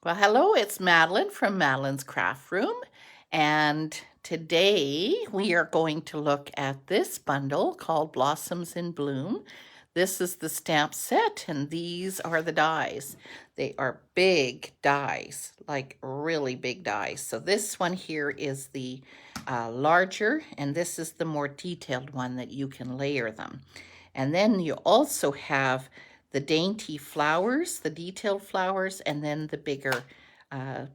Well, hello, it's Madeline from Madeline's Craft Room, and today we are going to look at this bundle called Blossoms in Bloom. This is the stamp set, and these are the dies. They are big dies, like really big dies. So this one here is the larger, and this is the more detailed one that you can layer them. And then you also have the dainty flowers, the detailed flowers, and then the bigger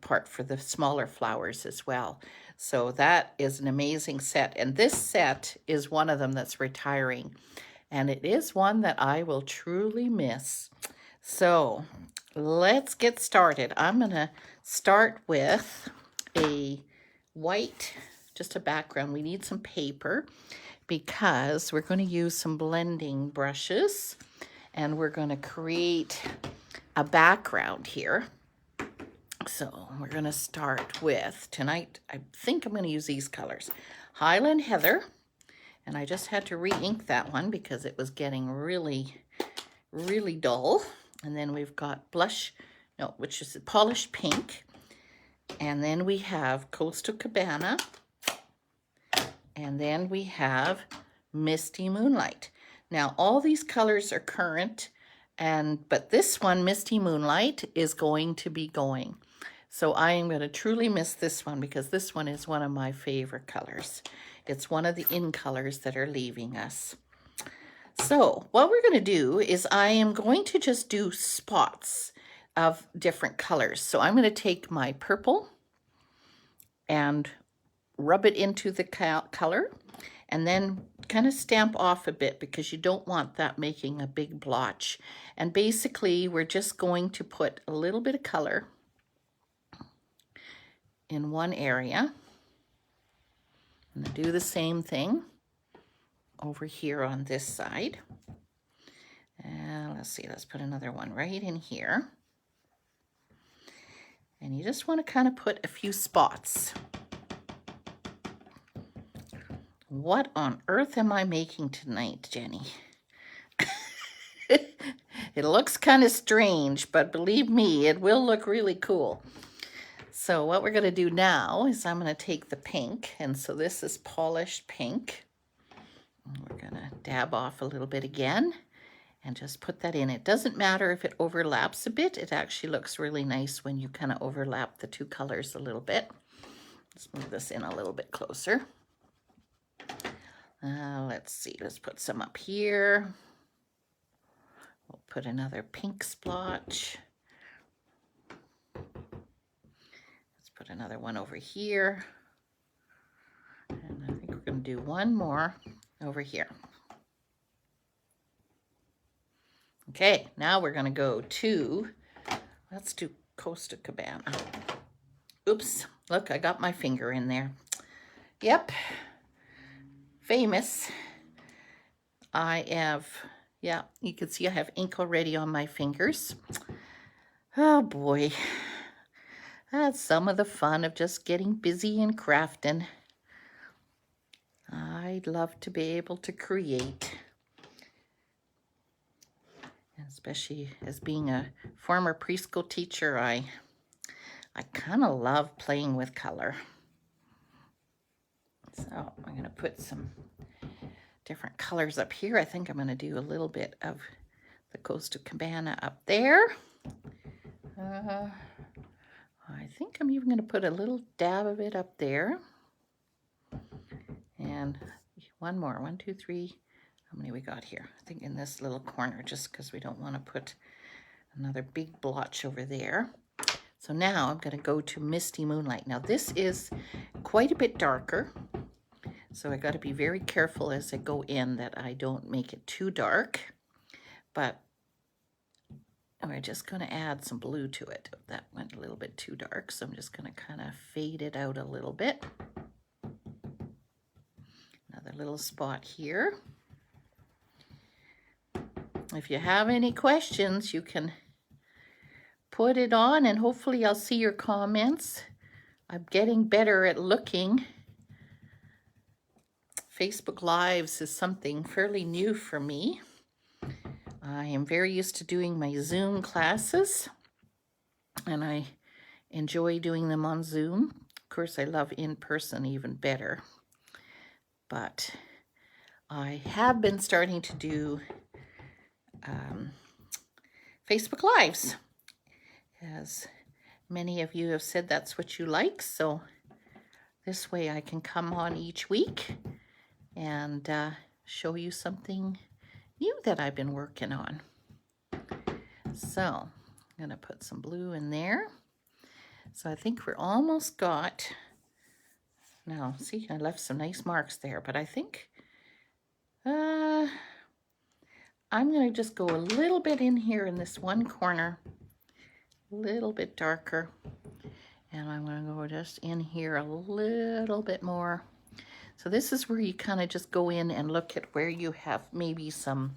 part for the smaller flowers as well. So that is an amazing set. And this set is one of them that's retiring. And it is one that I will truly miss. So let's get started. I'm going to start with a white, just a background. We need some paper because we're going to use some blending brushes and we're going to create a background here. So we're going to start with, tonight, I think I'm going to use these colors. Highland Heather, and I just had to re-ink that one because it was getting really, really dull. And then we've got blush, no, which is polished pink. And then we have Coastal Cabana. And then we have Misty Moonlight. Now, all these colors are current, but this one, Misty Moonlight, is going to be going. So I am going to truly miss this one because this one is one of my favorite colors. It's one of the in colors that are leaving us. So what we're going to do is I am going to just do spots of different colors. So I'm going to take my purple and rub it into the color and then kind of stamp off a bit because you don't want that making a big blotch. And basically we're just going to put a little bit of color in one area and do the same thing over here on this side. And let's see, let's put another one right in here. And you just want to kind of put a few spots. What on earth am I making tonight, Jenny? It looks kind of strange, but believe me, it will look really cool. So what we're going to do now is I'm going to take the pink, and so this is polished pink. We're going to dab off a little bit again and just put that in. It doesn't matter if it overlaps a bit. It actually looks really nice when you kind of overlap the two colors a little bit. Let's move this in a little bit closer. Let's see, let's put some up here. We'll put another pink splotch. Let's put another one over here. And I think we're going to do one more over here. Okay, now we're going to go to, let's do Coastal Cabana. Oops, look, I got my finger in there. Yep, famous. I have, yeah, you can see I have ink already on my fingers. Oh boy, that's some of the fun of just getting busy and crafting. I'd love to be able to create. Especially as being a former preschool teacher, I kind of love playing with color. So I'm going to put some different colors up here. I think I'm going to do a little bit of the Coastal Cabana up there. I think I'm even going to put a little dab of it up there. And one more, 1, 2, 3. How many we got here? I think in this little corner, just because we don't want to put another big blotch over there. So now I'm going to go to Misty Moonlight. Now this is quite a bit darker, so I got to be very careful as I go in that I don't make it too dark. But we're just going to add some blue to it. That went a little bit too dark, so I'm just going to kind of fade it out a little bit. Another little spot here. If you have any questions, you can put it on and hopefully I'll see your comments. I'm getting better at looking. Facebook Lives is something fairly new for me. I am very used to doing my Zoom classes, and I enjoy doing them on Zoom. Of course, I love in person even better. But I have been starting to do Facebook Lives, as many of you have said that's what you like. So this way I can come on each week and show you something new that I've been working on. So I'm going to put some blue in there. So I think we're almost got, now see, I left some nice marks there, but I think I'm going to just go a little bit in here in this one corner, a little bit darker, and I'm going to go just in here a little bit more. So this is where you kind of just go in and look at where you have maybe some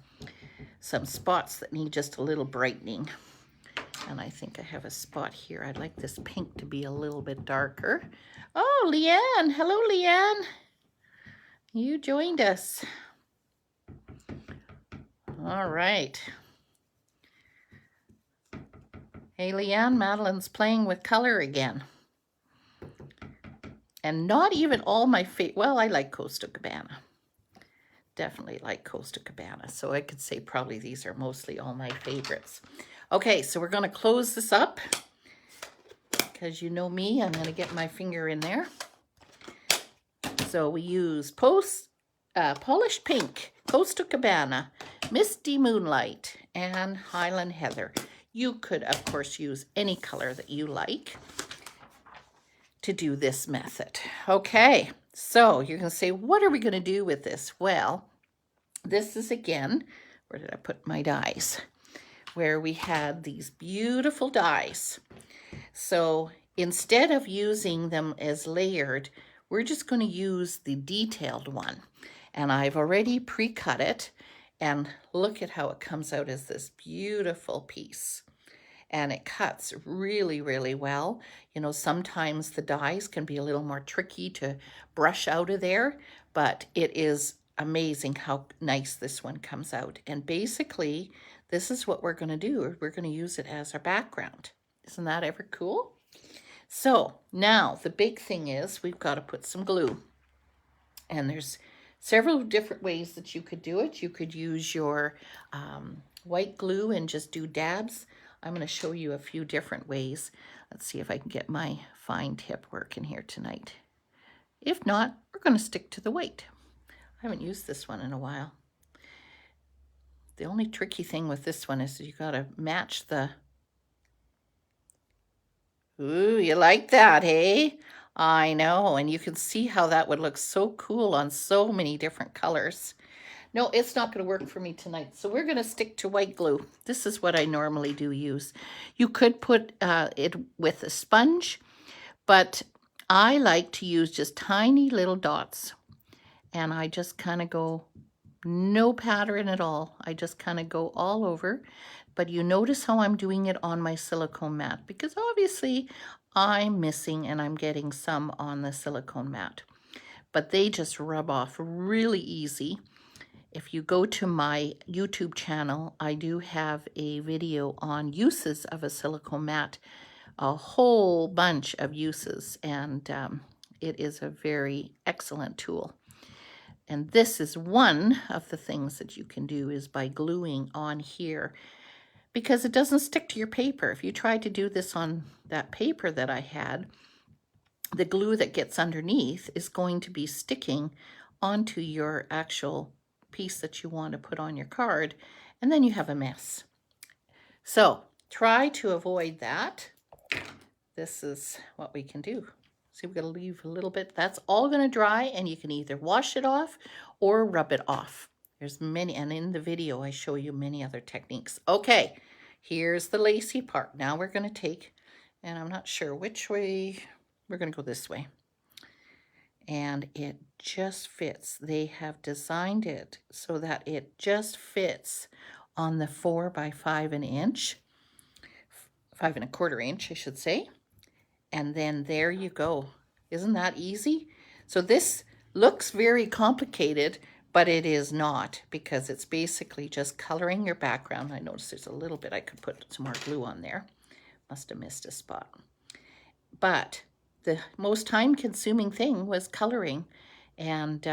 spots that need just a little brightening. And I think I have a spot here. I'd like this pink to be a little bit darker. Oh, Leanne. Hello, Leanne. You joined us. All right. Hey, Leanne, Madeline's playing with color again. And not even all my favorite, well, I like Costa Cabana. Definitely like Costa Cabana. So I could say probably these are mostly all my favorites. Okay, so we're going to close this up. Because you know me, I'm going to get my finger in there. So we use Polished Pink, Costa Cabana, Misty Moonlight, and Highland Heather. You could, of course, use any color that you like to do this method. Okay, so you're going to say, what are we going to do with this? Well, this is again, where did I put my dies? Where we had these beautiful dies. So instead of using them as layered, we're just going to use the detailed one. And I've already pre-cut it. And look at how it comes out as this beautiful piece. And it cuts really, really well. You know, sometimes the dies can be a little more tricky to brush out of there, but it is amazing how nice this one comes out. And basically, this is what we're going to do. We're going to use it as our background. Isn't that ever cool? So now the big thing is we've got to put some glue. And there's several different ways that you could do it. You could use your white glue and just do dabs. I'm going to show you a few different ways. Let's see if I can get my fine tip working here tonight. If not, we're going to stick to the white. I haven't used this one in a while. The only tricky thing with this one is you got to match the... Ooh, you like that, hey? I know, and you can see how that would look so cool on so many different colors. No, it's not going to work for me tonight, so we're going to stick to white glue. This is what I normally do use. You could put it with a sponge, but I like to use just tiny little dots. And I just kind of go, no pattern at all. I just kind of go all over. But you notice how I'm doing it on my silicone mat, because obviously I'm missing and I'm getting some on the silicone mat. But they just rub off really easy. If you go to my YouTube channel, I do have a video on uses of a silicone mat, a whole bunch of uses, and it is a very excellent tool. And this is one of the things that you can do is by gluing on here, because it doesn't stick to your paper. If you try to do this on that paper that I had, the glue that gets underneath is going to be sticking onto your actual piece that you want to put on your card, and then you have a mess. So try to avoid that. This is what we can do. See, we're going to leave a little bit. That's all going to dry, and you can either wash it off or rub it off. There's many, and in the video I show you many other techniques. Okay, here's the lacy part. Now we're going to take, and I'm not sure which way, we're going to go this way. And it just fits. They have designed it so that it just fits on the 4 by 5 inch, 5 1/4 inch, I should say. And then there you go. Isn't that easy? So this looks very complicated, but it is not, because it's basically just coloring your background. I noticed there's a little bit, I could put some more glue on there. Must have missed a spot. but the most time-consuming thing was coloring. And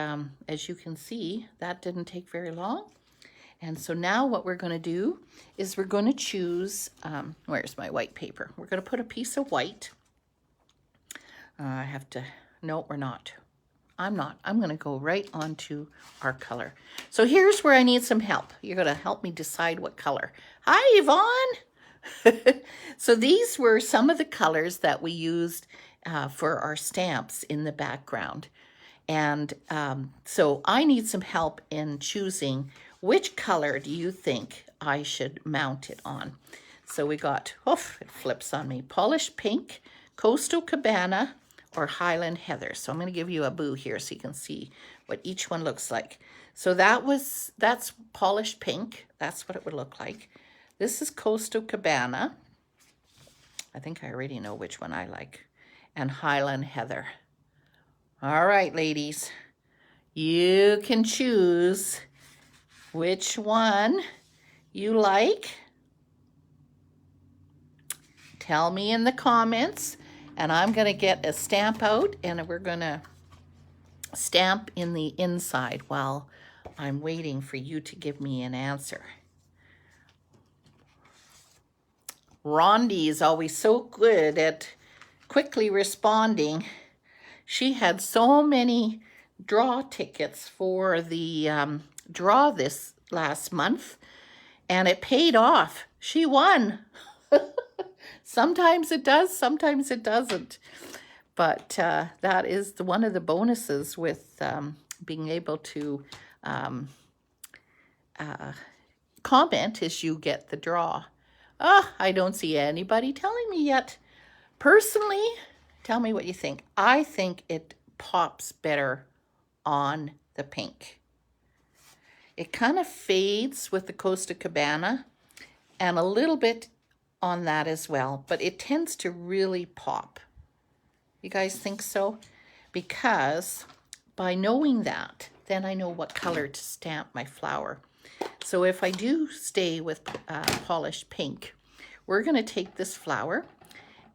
as you can see, that didn't take very long. And so now what we're going to do is we're going to choose, where's my white paper? We're going to put a piece of white. I have to, no, we're not. I'm not. I'm going to go right onto our color. So here's where I need some help. You're going to help me decide what color. Hi, Yvonne. So these were some of the colors that we used for our stamps in the background. And so I need some help in choosing which color do you think I should mount it on. So we got, it flips on me, Polished Pink, Coastal Cabana, or Highland Heather. So I'm going to give you a boo here so you can see what each one looks like. So that's Polished Pink. That's what it would look like. This is Coastal Cabana. I think I already know which one I like. And Highland Heather. All right, ladies, you can choose which one you like. Tell me in the comments, and I'm going to get a stamp out, and we're going to stamp in the inside while I'm waiting for you to give me an answer. Rondi is always so good at quickly responding. She had so many draw tickets for the draw this last month, and it paid off. She won. Sometimes it does, sometimes it doesn't. But that is one of the bonuses with being able to comment is you get the draw. I don't see anybody telling me yet. Personally, tell me what you think. I think it pops better on the pink. It kind of fades with the Coastal Cabana and a little bit on that as well, but it tends to really pop. You guys think so? Because by knowing that, then I know what color to stamp my flower. So if I do stay with Polished Pink, we're going to take this flower,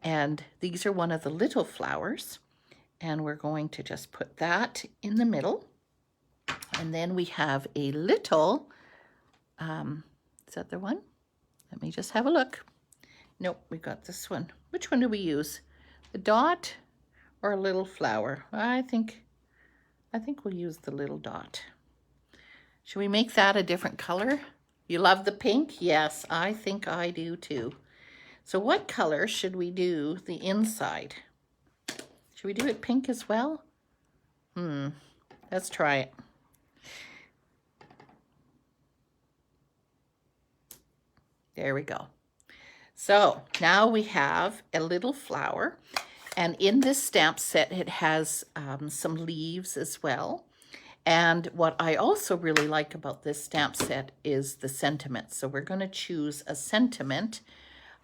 and these are one of the little flowers, and we're going to just put that in the middle. And then we have a little, is that the one? Let me just have a look. Nope, we got this one. Which one do we use? The dot or a little flower? I think we'll use the little dot. Should we make that a different color? You love the pink? Yes, I think I do too. So what color should we do the inside? Should we do it pink as well? Let's try it. There we go. So now we have a little flower, and in this stamp set it has some leaves as well. And what I also really like about this stamp set is the sentiment. So we're going to choose a sentiment.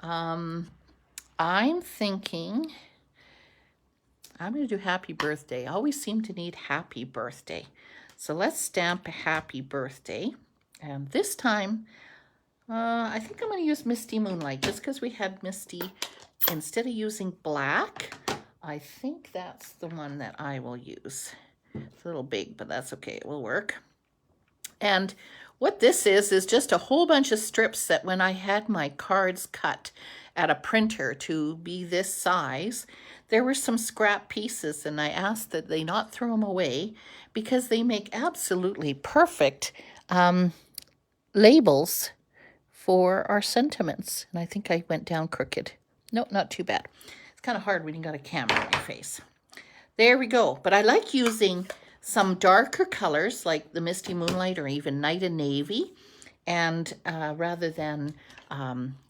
I'm thinking I'm going to do happy birthday. I always seem to need happy birthday. So let's stamp a happy birthday. And this time, I think I'm going to use Misty Moonlight just because we had Misty. Instead of using black, I think that's the one that I will use. It's a little big, but that's okay. It will work. And what this is just a whole bunch of strips that when I had my cards cut at a printer to be this size, there were some scrap pieces, and I asked that they not throw them away because they make absolutely perfect labels for our sentiments. And I think I went down crooked. No, not too bad. It's kind of hard when you got a camera on your face. There we go. But I like using some darker colors like the Misty Moonlight or even Night and Navy, and rather than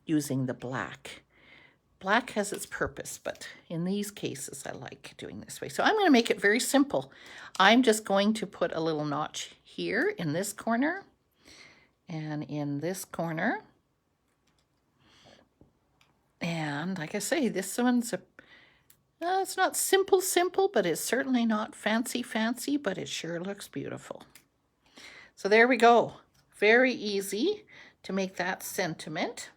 using the black. Black has its purpose, but in these cases I like doing this way. So I'm going to make it very simple. I'm just going to put a little notch here in this corner and in this corner. And like I say, this one's it's not simple, but it's certainly not fancy, but it sure looks beautiful. So there we go. Very easy to make that sentiment.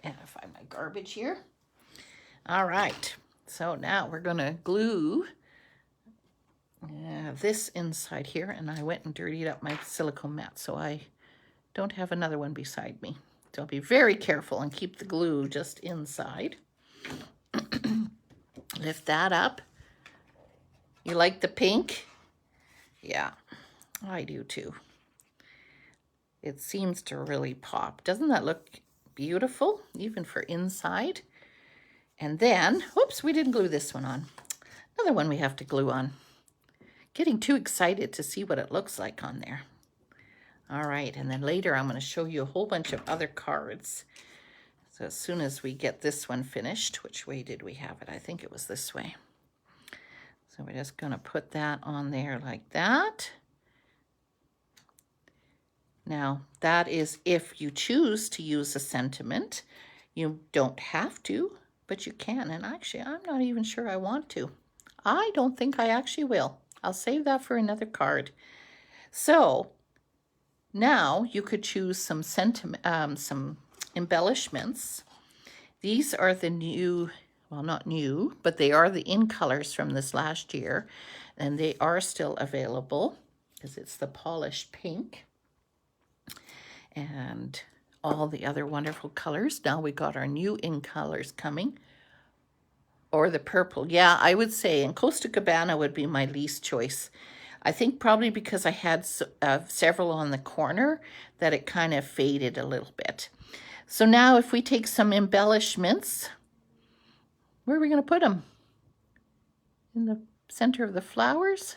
And I find my garbage here. All right. So now we're going to glue this inside here, and I went and dirtied up my silicone mat, so I don't have another one beside me. So I'll be very careful and keep the glue just inside. Lift that up. You like the pink? Yeah, I do too. It seems to really pop. Doesn't that look beautiful, even for inside? And then, oops, we didn't glue this one on. Another one we have to glue on. Getting too excited to see what it looks like on there. All right, and then later I'm going to show you a whole bunch of other cards. So as soon as we get this one finished, which way did we have it? I think it was this way. So we're just going to put that on there like that. Now, that is if you choose to use a sentiment. You don't have to, but you can. And actually, I'm not even sure I want to. I don't think I actually will. I'll save that for another card. So now you could choose some some embellishments. These are the new, well, not new, but they are the in colors from this last year, and they are still available because it's the polished pink and all the other wonderful colors. Now we got our new in colors coming, or the purple. Yeah, I would say, and Costa Cabana would be my least choice. I think probably because I had several on the corner that it kind of faded a little bit. So now if we take some embellishments, where are we going to put them? In the center of the flowers?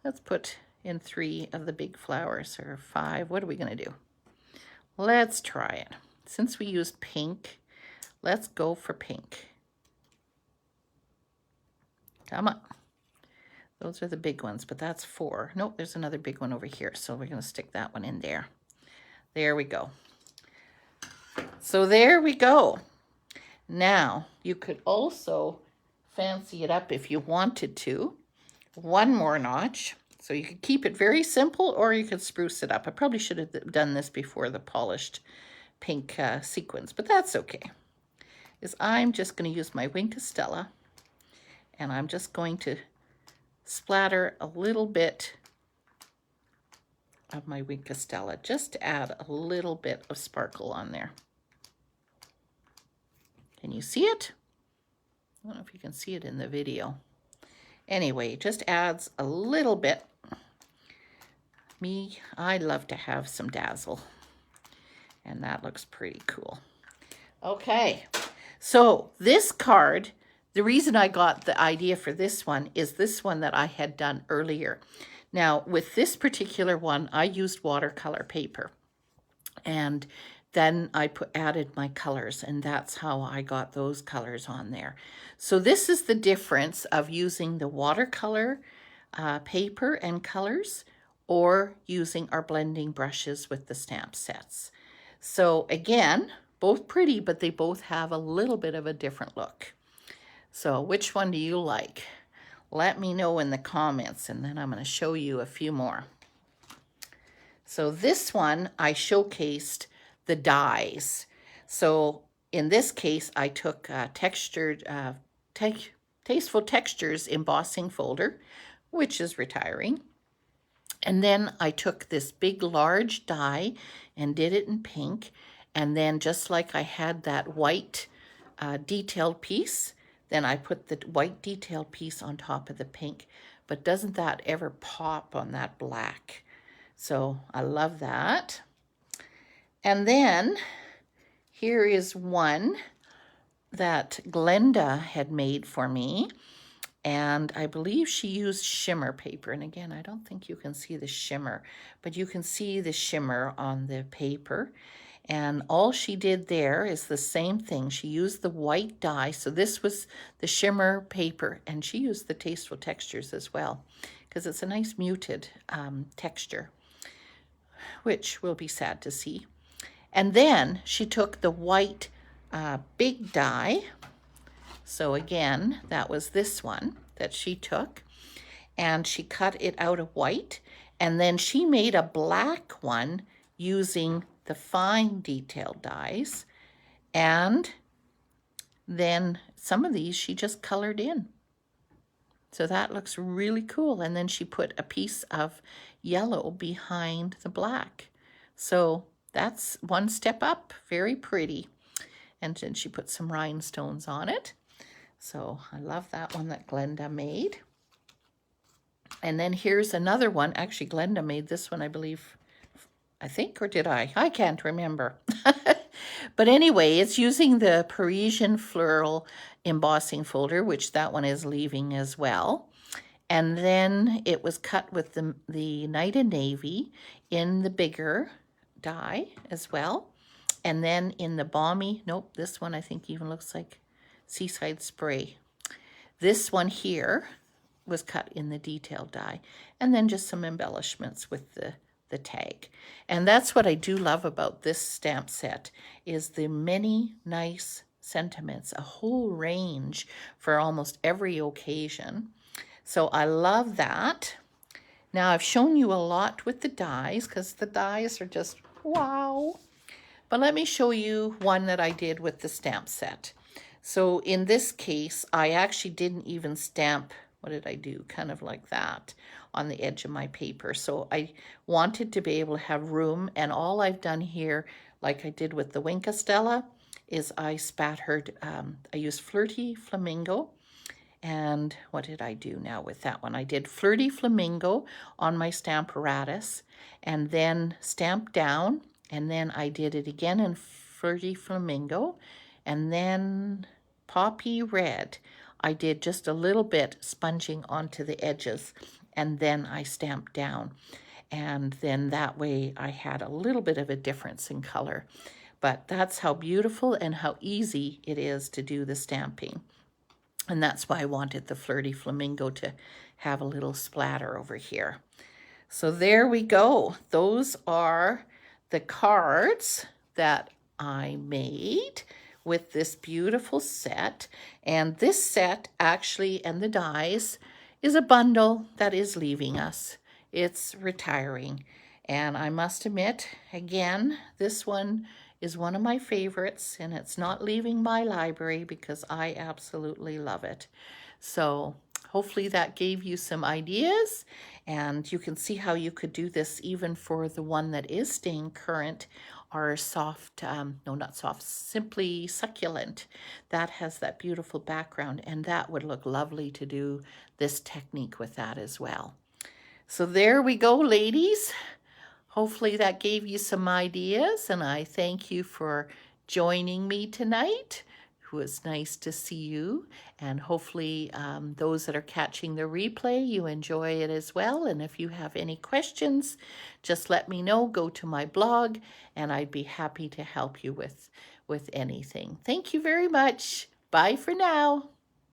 Let's put in 3 of the big flowers, or 5. What are we going to do? Let's try it. Since we used pink, let's go for pink. Come on. Those are the big ones, but that's 4. Nope, there's another big one over here, so we're going to stick that one in there. There we go. So there we go. Now, you could also fancy it up if you wanted to. One more notch. So you could keep it very simple, or you could spruce it up. I probably should have done this before the polished pink sequins, but that's okay. I'm just going to use my Wink of Stella, and I'm just going to splatter a little bit of my Wink of Stella, just to add a little bit of sparkle on there. Can you see it? I don't know if you can see it in the video. Anyway, it just adds a little bit. I love to have some dazzle, and that looks pretty cool. Okay, so this card, the reason I got the idea for this one is this one that I had done earlier. Now, with this particular one, I used watercolor paper, and then I added my colors, and that's how I got those colors on there. So this is the difference of using the watercolor paper and colors, or using our blending brushes with the stamp sets. So again, both pretty, but they both have a little bit of a different look. So which one do you like? Let me know in the comments, and then I'm going to show you a few more. So this one, I showcased the dies. So in this case, I took Tasteful Textures embossing folder, which is retiring. And then I took this big, large die and did it in pink. And then just like I had that white detailed piece, then I put the white detailed piece on top of the pink. But doesn't that ever pop on that black? So I love that. And then here is one that Glenda had made for me. And I believe she used shimmer paper. And again, I don't think you can see the shimmer, but you can see the shimmer on the paper. And all she did there is the same thing. She used the white dye. So this was the shimmer paper, and she used the Tasteful Textures as well, because it's a nice muted texture, which will be sad to see. And then she took the white big die. So again, that was this one that she took, and she cut it out of white, and then she made a black one using the fine detail dies, and then some of these she just colored in. So that looks really cool. And then she put a piece of yellow behind the black. So that's one step up, very pretty. And then she put some rhinestones on it. So I love that one that Glenda made. And then here's another one. Actually, Glenda made this one, I believe, I think, or did I? I can't remember. But anyway, it's using the Parisian Floral embossing folder, which that one is leaving as well. And then it was cut with the Night and Navy in the bigger die as well. And then in the balmy, nope, this one I think even looks like Seaside Spray. This one here was cut in the detailed die. And then just some embellishments with the tag. And that's what I do love about this stamp set, is the many nice sentiments, a whole range for almost every occasion. So I love that. Now I've shown you a lot with the dies because the dies are just wow. But let me show you one that I did with the stamp set. So in this case, I actually didn't even stamp, what did I do? Kind of like that on the edge of my paper. So I wanted to be able to have room, and all I've done here, like I did with the Wink Stella, is I spattered, I used Flirty Flamingo. And what did I do now with that one? I did Flirty Flamingo on my Stamparatus and then stamped down, and then I did it again in Flirty Flamingo, and then Poppy Red. I did just a little bit sponging onto the edges, and then I stamped down. And then that way I had a little bit of a difference in color. But that's how beautiful and how easy it is to do the stamping. And that's why I wanted the Flirty Flamingo to have a little splatter over here. So there we go. Those are the cards that I made with this beautiful set. And this set actually, and the dies, is a bundle that is leaving us. It's retiring. And I must admit, again, this one is one of my favorites, and it's not leaving my library because I absolutely love it. So hopefully that gave you some ideas, and you can see how you could do this even for the one that is staying current, or soft, no, not soft, Simply Succulent. That has that beautiful background, and that would look lovely to do this technique with that as well. So there we go, ladies. Hopefully that gave you some ideas, and I thank you for joining me tonight. It was nice to see you, and hopefully those that are catching the replay, you enjoy it as well. And if you have any questions, just let me know. Go to my blog, and I'd be happy to help you with anything. Thank you very much. Bye for now.